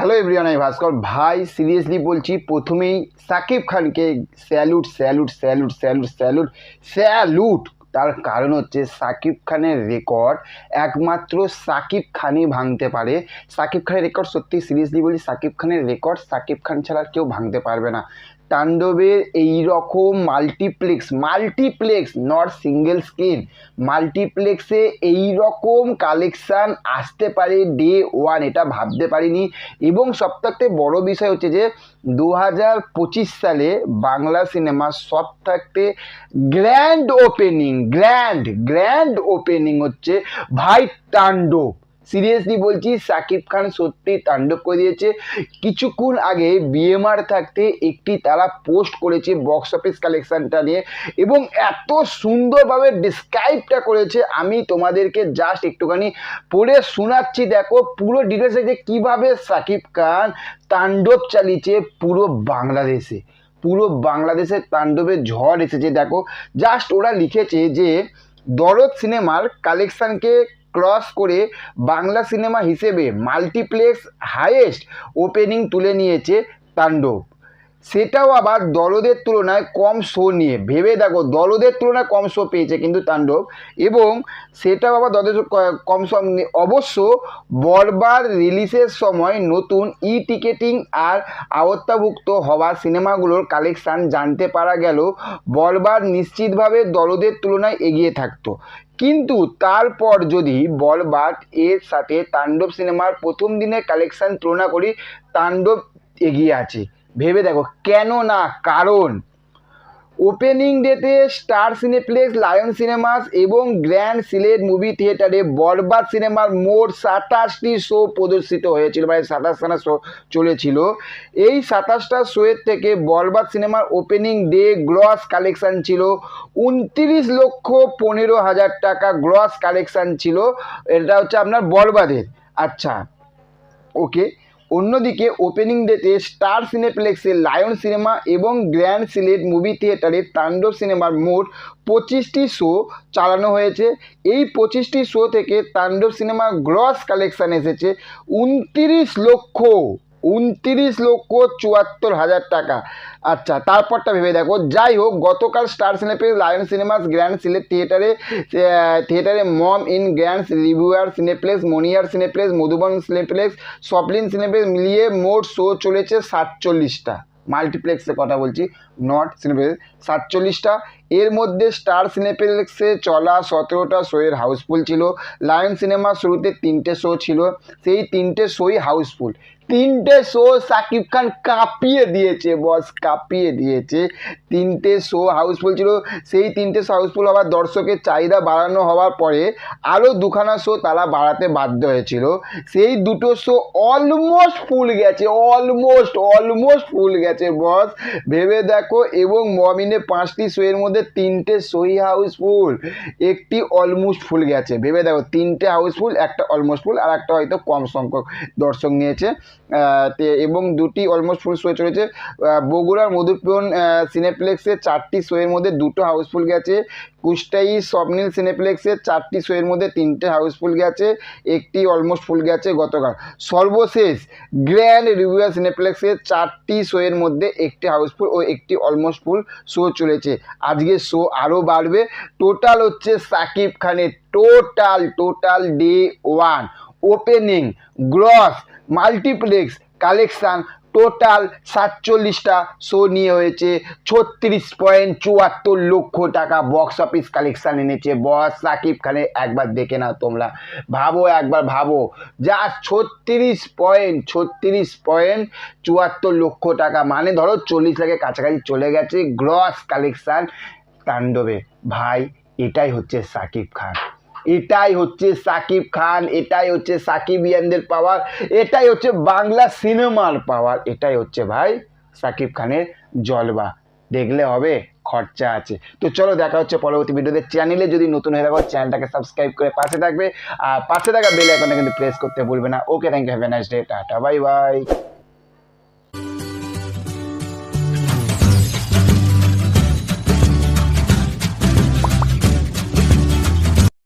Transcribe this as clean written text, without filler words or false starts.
Hello everyone, আমি ভাস্কর ভাই seriously বলছি। প্রথমেই সাকিব খানকে salute salute salute salute salute salute. তার কারণ হচ্ছে সাকিব খানের রেকর্ড একমাত্র সাকিব খানই ভাঙতে পারে। সাকিব খানের রেকর্ড সত্যি সিরিয়াসলি বলি, সাকিব খানের রেকর্ড সাকিব খান ছাড়া কেউ ভাঙতে পারবে না। তাণ্ডবের এই রকম মাল্টিপ্লেক্স নট সিঙ্গেল স্ক্রিন, মাল্টিপ্লেক্সে এই রকম কালেকশান আসতে পারে ডে ওয়ান, এটা ভাবতে পারিনি। এবং সবথেকে বড় বিষয় হচ্ছে যে 2025 সালে বাংলা সিনেমার সবথেকে গ্র্যান্ড ওপেনিং হচ্ছে ভাই তাণ্ডব। সিরিয়াসলি বলছি, সাকিব খান সত্যি তাণ্ডব করে দিয়েছে। কিছুক্ষণ আগে বিএমআর থাকতে একটি তারা পোস্ট করেছে বক্স অফিস কালেকশানটা নিয়ে, এবং এত সুন্দরভাবে ডিসক্রাইবটা করেছে। আমি তোমাদেরকে জাস্ট একটুখানি পড়ে শোনাচ্ছি, দেখো পুরো ডিটেলস যে কীভাবে সাকিব খান তাণ্ডব চালিয়েছে পুরো বাংলাদেশে তাণ্ডবের ঝড় এসেছে। দেখো জাস্ট ওরা লিখেছে যে দরদ সিনেমার কালেকশানকে ক্রস করে বাংলা সিনেমা হিসেবে মাল্টিপ্লেক্স হাইয়েস্ট ওপেনিং তুলে নিয়েছে তাণ্ডব। সেটাও আবার দরদের তুলনায় কম শো নিয়ে। ভেবে দেখো, দরদের তুলনায় কম শো পেয়েছে কিন্তু তাণ্ডব, এবং সেটাও আবার দরদের কম শো। অবশ্য বরবার রিলিজের সময় নতুন টিকেটিং আর আওতাভুক্ত হওয়া সিনেমাগুলোর কালেকশান জানতে পারা গেল বরবার নিশ্চিতভাবে দরদের তুলনায় এগিয়ে থাকতো। কিন্তু তারপর যদি বরবাদ এর সাথে তাণ্ডব সিনেমার প্রথম দিনের কালেকশান তুলনা করি, তাণ্ডব এগিয়ে আছে। ভেবে দেখো, কেন না কারণ ওপেনিং ডেতে স্টার সিনেপ্লেক্স, লায়ন সিনেমাস এবং গ্র্যান্ড সিলেট মুভি থিয়েটারে বরবাদ সিনেমার মোট 27টি শো প্রদর্শিত হয়েছিল, মানে 27খানা শো চলেছিল। এই 27টা শোয়ের থেকে বরবাদ সিনেমার ওপেনিং ডে গ্রস কালেকশান ছিল 29,15,000 টাকা। গ্রস কালেকশান ছিল, এটা হচ্ছে আপনার বরবাদের। আচ্ছা, ওকে। অন্যদিকে ওপেনিং ডেতে স্টার সিনেপ্লেক্সে, লায়ন সিনেমা এবং গ্র্যান্ড সিলেট মুভি থিয়েটারে তাণ্ডব সিনেমার মোট 25টি শো চালানো হয়েছে। এই 25টি শো থেকে তাণ্ডব সিনেমার গ্রস কালেকশান এসেছে 29,74,000 টাকা। আচ্ছা, তারপরটা ভেবে দেখো। যাই হোক, গতকাল Star Cineplex, Lion Cinemas, Grand Sylhet থিয়েটারে Momo Inn Grand Riverview Cineplex, মনিয়ার সিনেপ্লেক্স, মধুবন সিনেপ্লেক্স, সপলিন সিনেপ্লেক্স মিলিয়ে মোট শো চলেছে 47টা। মাল্টিপ্লেক্সের কথা বলছি, নট সিনেপ্লেক্স। 47টা। এর মধ্যে স্টার সিনেপ্লেক্সে চলা 17টা শোয়ের হাউসফুল ছিল। লায়ন সিনেমা শুরুতে 3টে শো ছিল, সেই 3টে শোই হাউসফুল। 3টে শো সাকিব খান কাঁপিয়ে দিয়েছে, বস কাঁপিয়ে দিয়েছে। 3টে শো হাউসফুল ছিল, সেই 3টে শো হাউসফুল হওয়ার দর্শকের চাহিদা বাড়ানো হওয়ার পরে আরও দুখানা শো তারা বাড়াতে বাধ্য হয়েছিল। সেই দুটো শো অলমোস্ট ফুল গেছে বস, ভেবে দেখো। এবং মমিনে 5টি শোয়ের মধ্যে 3টে শোই হাউসফুল, একটি অলমোস্ট ফুল গেছে। ভেবে দেখো, 3টে হাউসফুল, একটা অলমোস্ট ফুল, আর একটা হয়তো কম সংখ্যক দর্শক নিয়েছে। এবং 2টি অলমোস্ট ফুল শো চলেছে। বগুড়ার মধুবন সিনেপ্লেক্সে 4টি শোয়ের মধ্যে 2টো হাউসফুল গেছে। কুষ্টাই স্বপ্নিল সিনেপ্লেক্সে 4টি শোয়ের মধ্যে 3টে হাউসফুল গেছে, একটি অলমোস্ট ফুল গেছে গতকাল। সর্বশেষ গ্র্যান্ড রিভিউয়ার সিনেপ্লেক্সে 4টি শোয়ের মধ্যে 1টি হাউসফুল ও 1টি অলমোস্ট ফুল শো চলেছে। আজকে শো আরও বাড়বে। টোটাল হচ্ছে সাকিব খানের total day one opening gross multiplex collection total 47টা শো নিয়ে হয়েছে 36.74 লক্ষ টাকা বক্স অফিস কালেকশান এনেছে বস সাকিব খানের। একবার দেখে নাও তোমরা, একবার ভাবো, যা 36.74 লক্ষ টাকা, মানে ধরো 40 লাখের কাছাকাছি চলে গেছে গ্রস কালেকশান তাণ্ডবে। ভাই, এটাই হচ্ছে সাকিব খান, এটাই হচ্ছে সাকিবিয়ানদের পাওয়ার, এটাই হচ্ছে বাংলা সিনেমার পাওয়ার, এটাই হচ্ছে ভাই সাকিব খানের জলবা। দেখলে হবে, খরচা আছে। তো চলো, দেখা হচ্ছে পরবর্তী ভিডিওতে। চ্যানেলে যদি নতুন হয়ে থাকো চ্যানেলটাকে সাবস্ক্রাইব করে পাশে থাকবে, আর পাশে থাকা বেল আইকনটা কিন্তু প্রেস করতে ভুলবে না। Okay, thank you, have a nice day, tata, bye by.